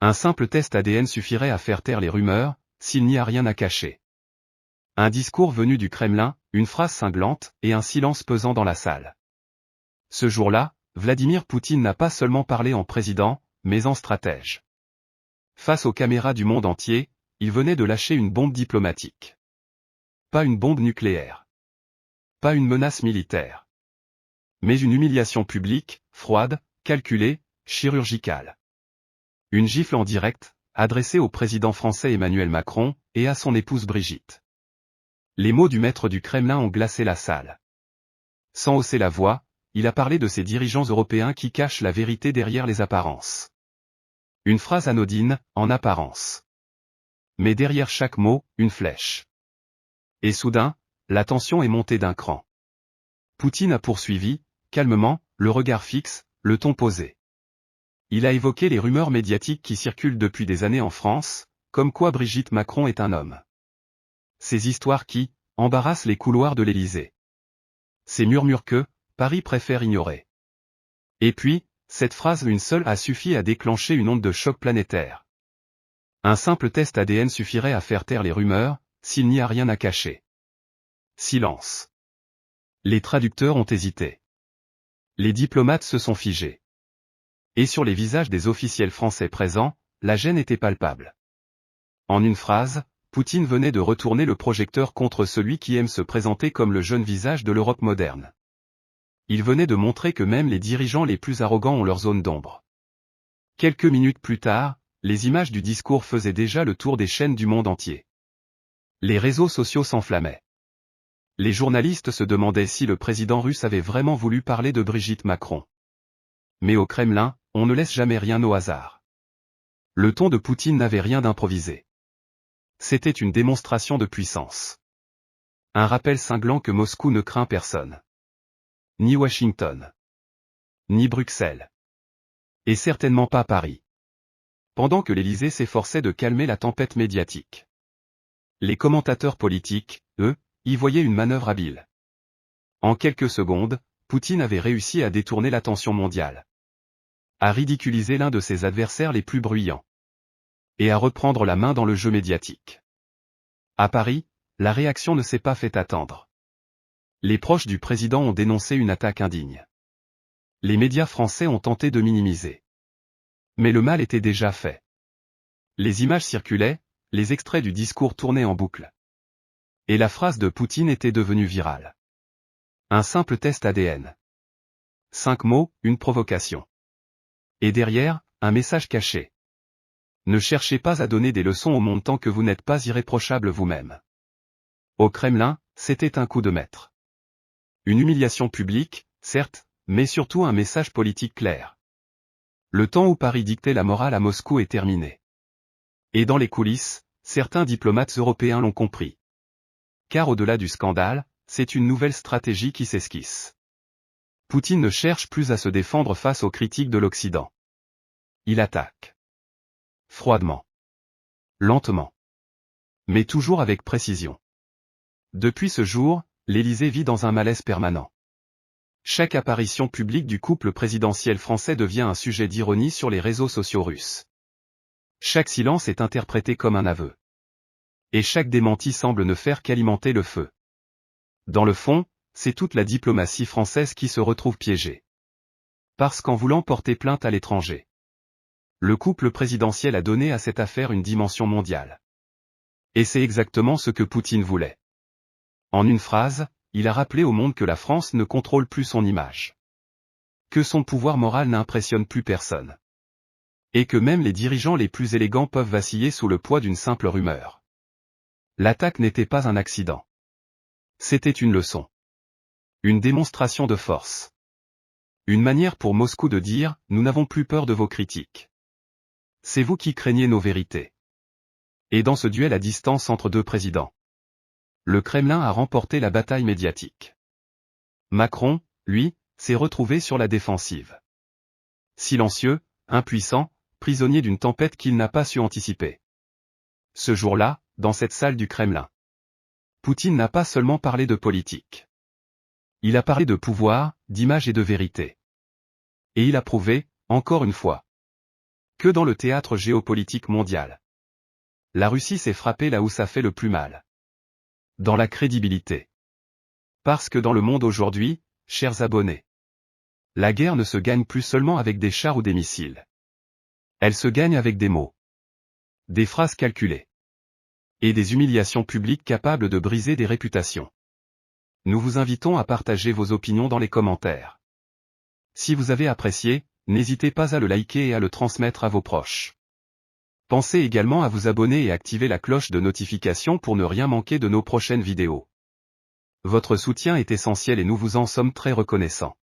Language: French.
Un simple test ADN suffirait à faire taire les rumeurs, s'il n'y a rien à cacher. Un discours venu du Kremlin, une phrase cinglante, et un silence pesant dans la salle. Ce jour-là, Vladimir Poutine n'a pas seulement parlé en président, mais en stratège. Face aux caméras du monde entier, il venait de lâcher une bombe diplomatique. Pas une bombe nucléaire. Pas une menace militaire. Mais une humiliation publique, froide, calculée, chirurgicale. Une gifle en direct, adressée au président français Emmanuel Macron, et à son épouse Brigitte. Les mots du maître du Kremlin ont glacé la salle. Sans hausser la voix, il a parlé de ces dirigeants européens qui cachent la vérité derrière les apparences. Une phrase anodine, en apparence. Mais derrière chaque mot, une flèche. Et soudain, la tension est montée d'un cran. Poutine a poursuivi, calmement, le regard fixe, le ton posé. Il a évoqué les rumeurs médiatiques qui circulent depuis des années en France, comme quoi Brigitte Macron est un homme. Ces histoires qui embarrassent les couloirs de l'Élysée. Ces murmures que Paris préfère ignorer. Et puis, cette phrase une seule a suffi à déclencher une onde de choc planétaire. Un simple test ADN suffirait à faire taire les rumeurs, s'il n'y a rien à cacher. Silence. Les traducteurs ont hésité. Les diplomates se sont figés. Et sur les visages des officiels français présents, la gêne était palpable. En une phrase, Poutine venait de retourner le projecteur contre celui qui aime se présenter comme le jeune visage de l'Europe moderne. Il venait de montrer que même les dirigeants les plus arrogants ont leur zone d'ombre. Quelques minutes plus tard, les images du discours faisaient déjà le tour des chaînes du monde entier. Les réseaux sociaux s'enflammaient. Les journalistes se demandaient si le président russe avait vraiment voulu parler de Brigitte Macron. Mais au Kremlin, on ne laisse jamais rien au hasard. Le ton de Poutine n'avait rien d'improvisé. C'était une démonstration de puissance. Un rappel cinglant que Moscou ne craint personne. Ni Washington. Ni Bruxelles. Et certainement pas Paris. Pendant que l'Élysée s'efforçait de calmer la tempête médiatique. Les commentateurs politiques, eux, y voyaient une manœuvre habile. En quelques secondes, Poutine avait réussi à détourner l'attention mondiale. À ridiculiser l'un de ses adversaires les plus bruyants. Et à reprendre la main dans le jeu médiatique. À Paris, la réaction ne s'est pas fait attendre. Les proches du président ont dénoncé une attaque indigne. Les médias français ont tenté de minimiser. Mais le mal était déjà fait. Les images circulaient, les extraits du discours tournaient en boucle. Et la phrase de Poutine était devenue virale. Un simple test ADN. 5 mots, une provocation. Et derrière, un message caché. Ne cherchez pas à donner des leçons au monde tant que vous n'êtes pas irréprochable vous-même. Au Kremlin, c'était un coup de maître. Une humiliation publique, certes, mais surtout un message politique clair. Le temps où Paris dictait la morale à Moscou est terminé. Et dans les coulisses, certains diplomates européens l'ont compris. Car au-delà du scandale, c'est une nouvelle stratégie qui s'esquisse. Poutine ne cherche plus à se défendre face aux critiques de l'Occident. Il attaque. Froidement. Lentement. Mais toujours avec précision. Depuis ce jour, l'Élysée vit dans un malaise permanent. Chaque apparition publique du couple présidentiel français devient un sujet d'ironie sur les réseaux sociaux russes. Chaque silence est interprété comme un aveu. Et chaque démenti semble ne faire qu'alimenter le feu. Dans le fond, c'est toute la diplomatie française qui se retrouve piégée. Parce qu'en voulant porter plainte à l'étranger, le couple présidentiel a donné à cette affaire une dimension mondiale. Et c'est exactement ce que Poutine voulait. En une phrase, il a rappelé au monde que la France ne contrôle plus son image. Que son pouvoir moral n'impressionne plus personne. Et que même les dirigeants les plus élégants peuvent vaciller sous le poids d'une simple rumeur. L'attaque n'était pas un accident. C'était une leçon. Une démonstration de force. Une manière pour Moscou de dire « Nous n'avons plus peur de vos critiques. C'est vous qui craignez nos vérités. » Et dans ce duel à distance entre deux présidents, le Kremlin a remporté la bataille médiatique. Macron, lui, s'est retrouvé sur la défensive. Silencieux, impuissant, prisonnier d'une tempête qu'il n'a pas su anticiper. Ce jour-là, dans cette salle du Kremlin, Poutine n'a pas seulement parlé de politique. Il a parlé de pouvoir, d'image et de vérité. Et il a prouvé, encore une fois, Que dans le théâtre géopolitique mondial. La Russie s'est frappée là où ça fait le plus mal. Dans la crédibilité. Parce que dans le monde aujourd'hui, chers abonnés, la guerre ne se gagne plus seulement avec des chars ou des missiles. Elle se gagne avec des mots. Des phrases calculées. Et des humiliations publiques capables de briser des réputations. Nous vous invitons à partager vos opinions dans les commentaires. Si vous avez apprécié, n'hésitez pas à le liker et à le transmettre à vos proches. Pensez également à vous abonner et activer la cloche de notification pour ne rien manquer de nos prochaines vidéos. Votre soutien est essentiel et nous vous en sommes très reconnaissants.